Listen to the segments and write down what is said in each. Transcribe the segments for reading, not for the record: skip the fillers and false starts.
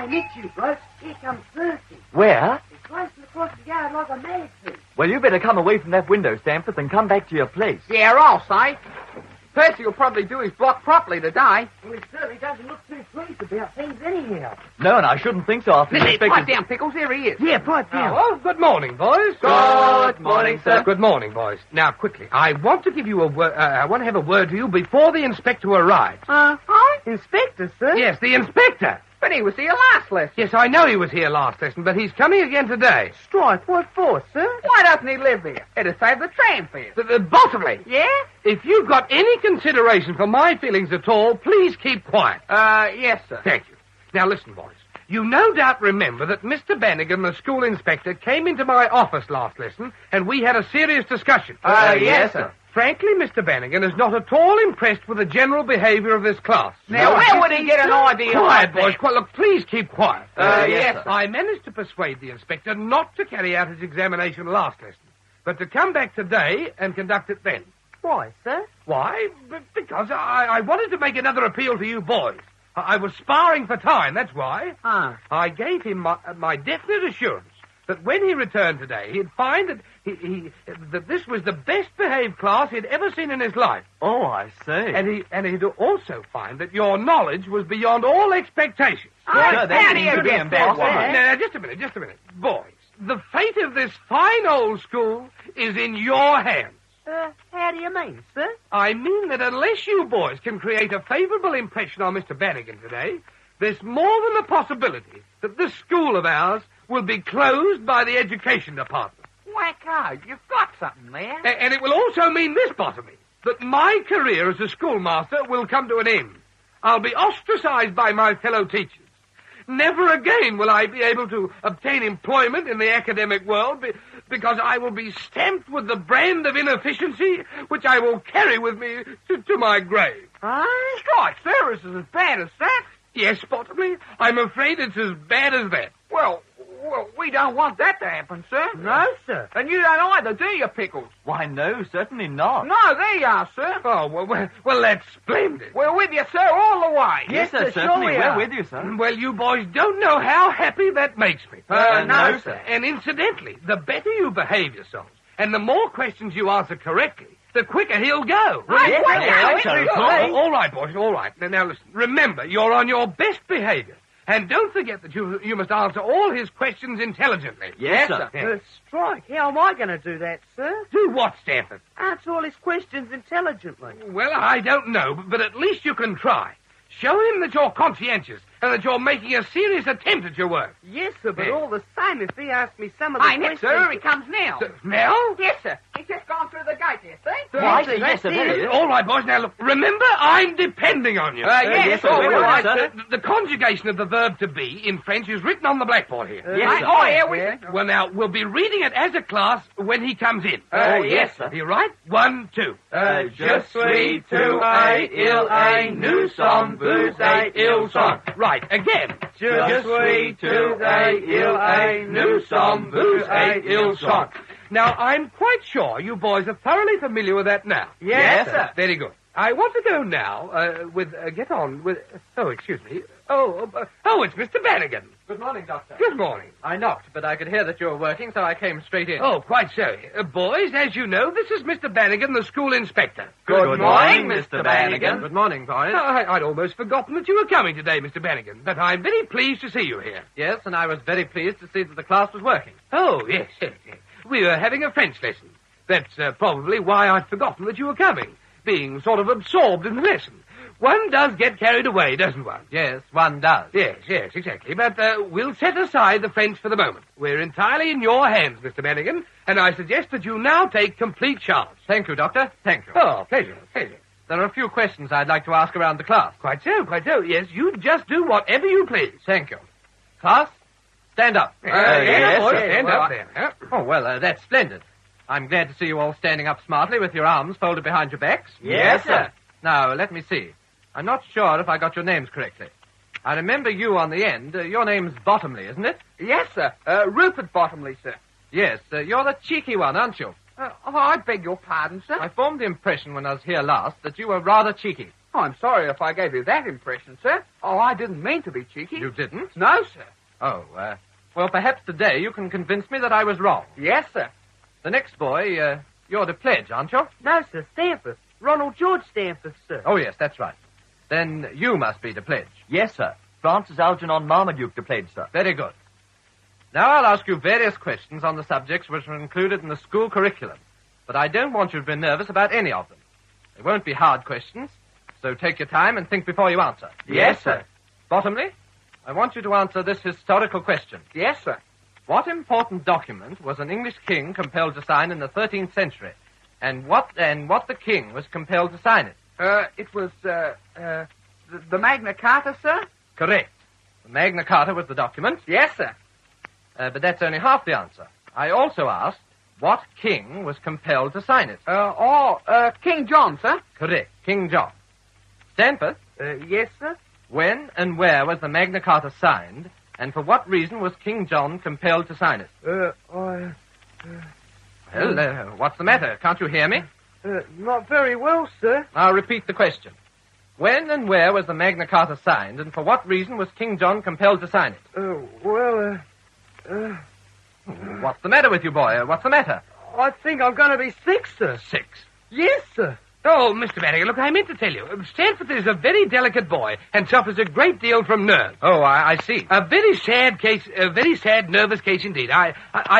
I met you, bloke. Here comes Percy. Where? He's racing across the yard like a mad thing. Well, you better come away from that window, Stamford, and come back to your place. Yeah, I'll say. Percy will probably do his block properly today. Well, he certainly doesn't look too pleased about things anyhow. No, and I shouldn't think so after the Pipe inspector's... down, Pickles. There he is. Yeah, pipe down. Oh, good morning, boys. Good morning, sir. Good morning, boys. Now, quickly, I want to give you a word. I want to have a word to you before the inspector arrives. Inspector, sir? Yes, the inspector. But he was here last lesson. Yes, I know he was here last lesson, but he's coming again today. Strike, what for, sir? Why doesn't he live here? It'd save the tram fare. Bottomley, Yeah? if you've got any consideration for my feelings at all, please keep quiet. Yes, sir. Thank you. Now, listen, boys. You no doubt remember that Mr. Bannigan, the school inspector, came into my office last lesson, and we had a serious discussion. yes, sir. Frankly, Mr. Bannigan is not at all impressed with the general behavior of this class. Now, where would he get an idea Quiet, like boys. that? Quiet. Look, please keep quiet. Yes, sir. I managed to persuade the inspector not to carry out his examination last lesson, but to come back today and conduct it then. Why, sir? Why? Because I wanted to make another appeal to you boys. I was sparring for time, that's why. I gave him my definite assurance that when he returned today, he'd find that that this was the best-behaved class he'd ever seen in his life. Oh, I see. And he'd also find that your knowledge was beyond all expectations. Sure, that seems to be embarrassing. Now, just a minute. Boys, the fate of this fine old school is in your hands. How do you mean, sir? I mean that unless you boys can create a favorable impression on Mr. Bannigan today, there's more than a possibility that this school of ours will be closed by the education department. Wacko, you've got something there. And it will also mean this, Bottomley, that my career as a schoolmaster will come to an end. I'll be ostracized by my fellow teachers. Never again will I be able to obtain employment in the academic world because I will be stamped with the brand of inefficiency which I will carry with me to my grave. Strike, sir, is as bad as that? Yes, Bottomley, I'm afraid it's as bad as that. Well, we don't want that to happen, sir. No, sir. And you don't either, do you, Pickles? Why, no, certainly not. No, there you are, sir. Oh, well, that's splendid. We're with you, sir, all the way. Yes, sir, sir, certainly. sure we We're are. with you, sir. Well, you boys don't know how happy that makes me. No, sir. And incidentally, the better you behave yourselves, and the more questions you answer correctly, the quicker he'll go. Yes, Wacko, yes, it's sir. good. All right, boys, all right. Now, listen, remember, you're on your best behavior. And don't forget that you must answer all his questions intelligently. Yes, sir. Yeah. Strike, how am I going to do that, sir? Do what, Stanford? Answer all his questions intelligently. Well, I don't know, but at least you can try. Show him that you're conscientious and that you're making a serious attempt at your work. Yes, sir, but Yeah. all the same, if he asks me some of the Ain't it, questions... sir? He comes now. Mel? Yes, sir. He's just gone through the gate there, see? Why, Yes, yes, sir, there he is. All right, boys, now look, remember, I'm depending on you. Yes, sir, we're all right, sir. The conjugation of the verb to be in French is written on the blackboard here. Yes, sir. Oh, yeah, we... Well, now, we'll be reading it as a class when he comes in. Oh, yes, sir. Are you right? 1, 2. Je suis tout et il est, nous sommes, vous et ils sont. Right, again. Je suis tout et il est, nous sommes, vous et ils sont. Now, I'm quite sure you boys are thoroughly familiar with that now. Yes, sir. Very good. I want to go now get on with... Oh, excuse me. It's Mr. Bannigan. Good morning, Doctor. Good morning. I knocked, but I could hear that you were working, so I came straight in. Oh, quite so. Boys, as you know, this is Mr. Bannigan, the school inspector. Good morning, Mr. Bannigan. Good morning, boys. I'd almost forgotten that you were coming today, Mr. Bannigan, but I'm very pleased to see you here. Yes, and I was very pleased to see that the class was working. Oh, yes. We were having a French lesson. That's probably why I'd forgotten that you were coming, being sort of absorbed in the lesson. One does get carried away, doesn't one? Yes, one does. Yes, exactly. But we'll set aside the French for the moment. We're entirely in your hands, Mr. Bannigan, and I suggest that you now take complete charge. Thank you, Doctor. Thank you. Oh, pleasure. There are a few questions I'd like to ask around the class. Quite so. Yes, you just do whatever you please. Thank you. Class, stand up. yes, boys, sir. stand up there. Huh? Oh, well, that's splendid. I'm glad to see you all standing up smartly with your arms folded behind your backs. Yes, sir. Now, let me see. I'm not sure if I got your names correctly. I remember you on the end. Your name's Bottomley, isn't it? Yes, sir. Rupert Bottomley, sir. Yes, you're the cheeky one, aren't you? I beg your pardon, sir. I formed the impression when I was here last that you were rather cheeky. Oh, I'm sorry if I gave you that impression, sir. Oh, I didn't mean to be cheeky. You didn't? No, sir. Oh, well, perhaps today you can convince me that I was wrong. Yes, sir. The next boy, you're to pledge, aren't you? No, sir, Stanford. Ronald George Stanford, sir. Oh, yes, that's right. Then you must be to pledge. Yes, sir. Francis Algernon Marmaduke to pledge, sir. Very good. Now I'll ask you various questions on the subjects which are included in the school curriculum. But I don't want you to be nervous about any of them. They won't be hard questions, so take your time and think before you answer. Yes, sir. Bottomley, I want you to answer this historical question. Yes, sir. What important document was an English king compelled to sign in the 13th century? And what the king was compelled to sign it? It was, the Magna Carta, sir? Correct. The Magna Carta was the document. Yes, sir. But that's only half the answer. I also asked, what king was compelled to sign it? King John, sir? Correct. King John. Stanford, Yes, sir? when and where was the Magna Carta signed, and for what reason was King John compelled to sign it? Well, what's the matter? Can't you hear me? Not very well, sir. I'll repeat the question. When and where was the Magna Carta signed, and for what reason was King John compelled to sign it? What's the matter with you, boy? What's the matter? I think I'm going to be sick, sir. Sick. Yes, sir. Oh, Mr. Bannigan, look, I meant to tell you. Stanford is a very delicate boy and suffers a great deal from nerves. Oh, I see. A very sad nervous case indeed. I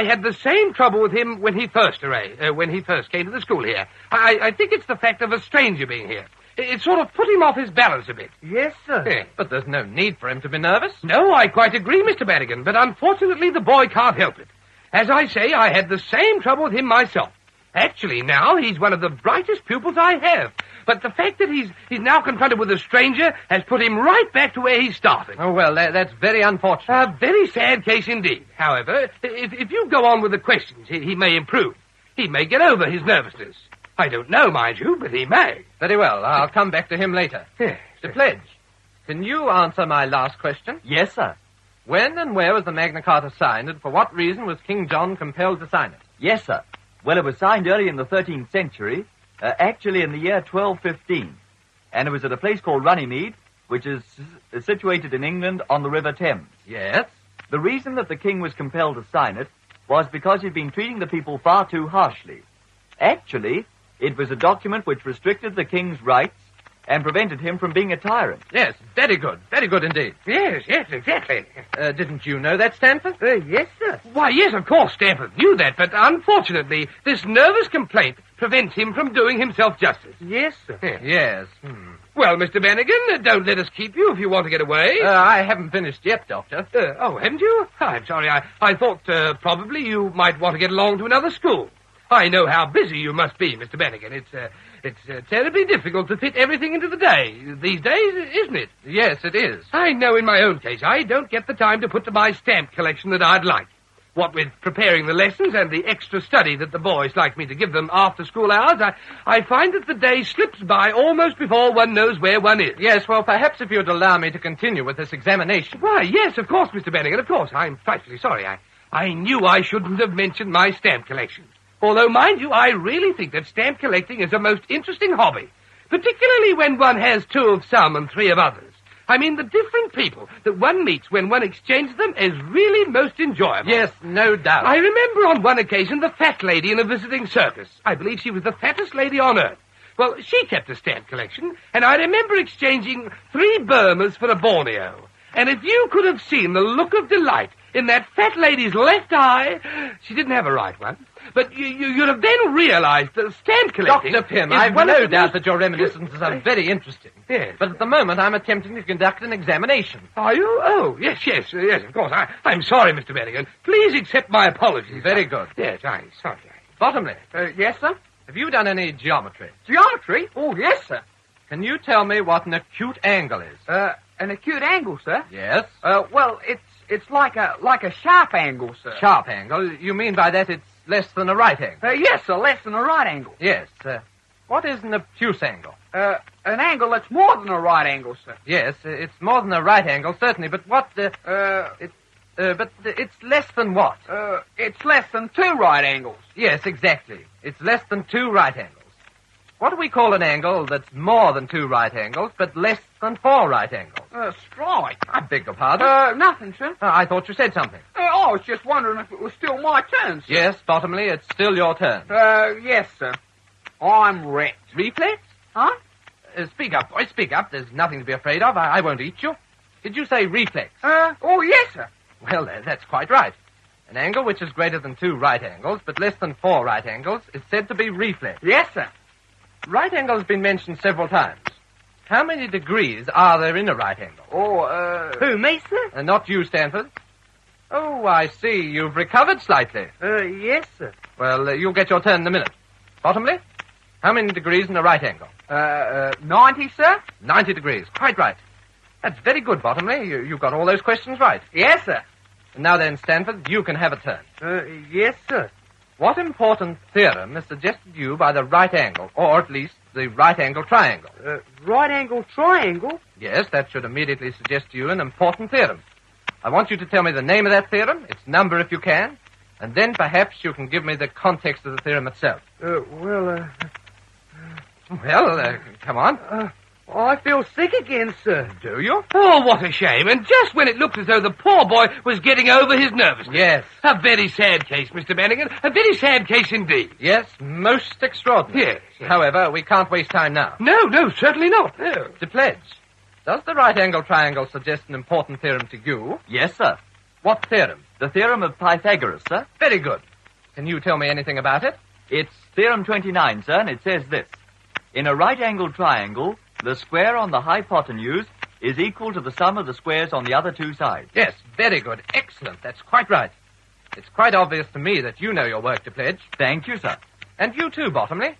had the same trouble with him when he first came to the school here. I think it's the fact of a stranger being here. It sort of put him off his balance a bit. Yes, sir. Yeah. But there's no need for him to be nervous. No, I quite agree, Mr. Bannigan, but unfortunately the boy can't help it. As I say, I had the same trouble with him myself. Actually, now, he's one of the brightest pupils I have. But the fact that he's now confronted with a stranger has put him right back to where he started. Oh, well, that's very unfortunate. A very sad case indeed. However, if you go on with the questions, he may improve. He may get over his nervousness. I don't know, mind you, but he may. Very well. I'll come back to him later. Yes. To pledge, can you answer my last question? Yes, sir. When and where was the Magna Carta signed, and for what reason was King John compelled to sign it? Yes, sir. Well, it was signed early in the 13th century, actually in the year 1215. And it was at a place called Runnymede, which is situated in England on the River Thames. Yes? The reason that the king was compelled to sign it was because he'd been treating the people far too harshly. Actually, it was a document which restricted the king's rights and prevented him from being a tyrant. Yes, very good. Very good indeed. Yes, exactly. Didn't you know that, Stanford? Yes, sir. Why, yes, of course, Stanford knew that, but unfortunately, this nervous complaint prevents him from doing himself justice. Yes, sir. Yes. Well, Mr. Bannigan, don't let us keep you if you want to get away. I haven't finished yet, Doctor. Haven't you? I'm sorry. I thought probably you might want to get along to another school. I know how busy you must be, Mr. Bannigan. It's terribly difficult to fit everything into the day these days, isn't it? Yes, it is. I know in my own case I don't get the time to put to my stamp collection that I'd like. What with preparing the lessons and the extra study that the boys like me to give them after school hours, I find that the day slips by almost before one knows where one is. Yes, well, perhaps if you'd allow me to continue with this examination. Why, yes, of course, Mr. Bannigan, of course. I'm frightfully sorry. I knew I shouldn't have mentioned my stamp collection. Although, mind you, I really think that stamp collecting is a most interesting hobby, particularly when one has 2 of some and 3 of others. I mean, the different people that one meets when one exchanges them is really most enjoyable. Yes, no doubt. I remember on one occasion the fat lady in a visiting circus. I believe she was the fattest lady on earth. Well, she kept a stamp collection, and I remember exchanging 3 Burmas for a Borneo. And if you could have seen the look of delight in that fat lady's left eye, she didn't have a right one, but you'd have then realized that stamp collecting... Dr. Pym, is I've one of no the doubt most- that your reminiscences are very interesting. Yes. But at the moment, I'm attempting to conduct an examination. Are you? Oh, yes, of course. I'm sorry, Mr. Bannigan. Please accept my apologies. Very good. Yes, I'm sorry. Bottomley, Yes, sir? have you done any geometry? Geometry? Oh, yes, sir. Can you tell me what an acute angle is? An acute angle, sir? Yes? Well, it's like a sharp angle, sir. Sharp angle. You mean by that it's less than a right angle? Yes, sir, less than a right angle. Yes. What is an obtuse angle? An angle that's more than a right angle, sir. Yes, it's more than a right angle, certainly, but what, but it's less than what? It's less than 2 right angles. Yes, exactly. It's less than 2 right angles. What do we call an angle that's more than 2 right angles, but less than 4 right angles? Strike. I beg your pardon. Nothing, sir. I thought you said something. I was just wondering if it was still my turn, sir. Yes, Bottomley, it's still your turn. Yes, sir. I'm wrecked. Reflex? Huh? Speak up, boy, speak up. There's nothing to be afraid of. I won't eat you. Did you say reflex? Oh, yes, sir. Well, that's quite right. An angle which is greater than 2 right angles, but less than 4 right angles, is said to be reflex. Yes, sir. Right angle has been mentioned several times. How many degrees are there in a right angle? Who, me, sir? Not you, Stanford. Oh, I see. You've recovered slightly. Yes, sir. Well, you'll get your turn in a minute. Bottomley, how many degrees in a right angle? 90, sir? 90 degrees. Quite right. That's very good, Bottomley. You got all those questions right. Yes, sir. And now then, Stanford, you can have a turn. Yes, sir. What important theorem is suggested to you by the right angle, or at least the right angle triangle? Right angle triangle? Yes, that should immediately suggest to you an important theorem. I want you to tell me the name of that theorem, its number if you can, and then perhaps you can give me the context of the theorem itself. Well, Come on. I feel sick again, sir. Do you? Oh, what a shame. And just when it looked as though the poor boy was getting over his nervousness. Yes. A very sad case, Mr. Bannigan. A very sad case indeed. Yes, most extraordinary. Yes. However, we can't waste time now. No, certainly not. No. To pledge, does the right angle triangle suggest an important theorem to you? Yes, sir. What theorem? The theorem of Pythagoras, sir. Very good. Can you tell me anything about it? It's theorem 29, sir, and it says this. In a right-angled triangle, the square on the hypotenuse is equal to the sum of the squares on the other 2 sides. Yes, very good. Excellent. That's quite right. It's quite obvious to me that you know your work to pledge. Thank you, sir. And you too, Bottomley.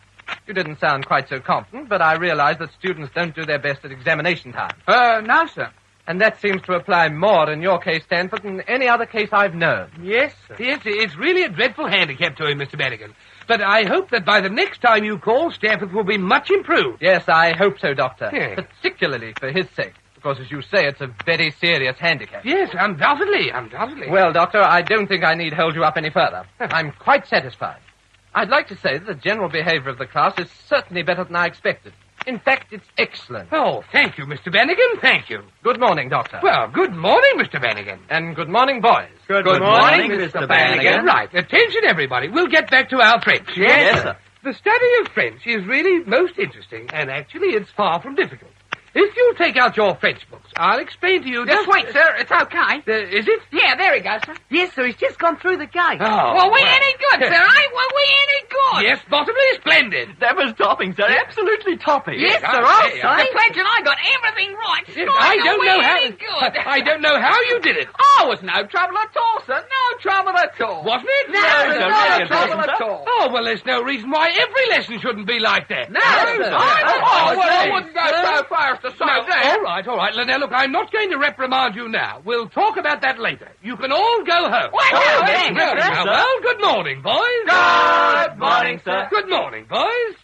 You didn't sound quite so confident, but I realize that students don't do their best at examination time. No, sir. And that seems to apply more in your case, Stanford, than any other case I've known. Yes, sir. Yes, it's really a dreadful handicap to him, Mr. Bannigan. But I hope that by the next time you call, Stanford will be much improved. Yes, I hope so, Doctor. Yes. Particularly for his sake, because, as you say, it's a very serious handicap. Yes, undoubtedly. Well, Doctor, I don't think I need hold you up any further. I'm quite satisfied. I'd like to say that the general behavior of the class is certainly better than I expected. In fact, it's excellent. Oh, thank you, Mr. Bannigan. Thank you. Good morning, Doctor. Well, good morning, Mr. Bannigan. And good morning, boys. Good morning, Mr. Bannigan. Right, attention, everybody. We'll get back to our French. Yes, sir. The study of French is really most interesting, and actually it's far from difficult. If you'll take out your French books, I'll explain to you... Just wait, sir. It's okay. Is it? Yeah, there he goes, sir. Yes, sir. He's just gone through the gate. Oh, Well, we any good, sir, eh? Well, we any good. Yes, Bottomley, splendid. That was topping, sir. Absolutely topping. Yes, Yes, sir, I I'll say, say. The pledge and I got everything right. Yes, Snorting, I don't we know how... any good. I don't know how you did it. Oh, it was no trouble at all, sir. No trouble at all. Wasn't it? No, No, no, no, trouble no, at no. all. Oh, well, there's no reason why every lesson shouldn't be like that. No, sir. I wouldn't go so far as to say No, that. all right. Now, look, I'm not going to reprimand you now. We'll talk about that later. You can all go home. Well, Oh, thanks, yes, sir. sir. Well, good morning, boys. Good morning, sir. Good morning, boys.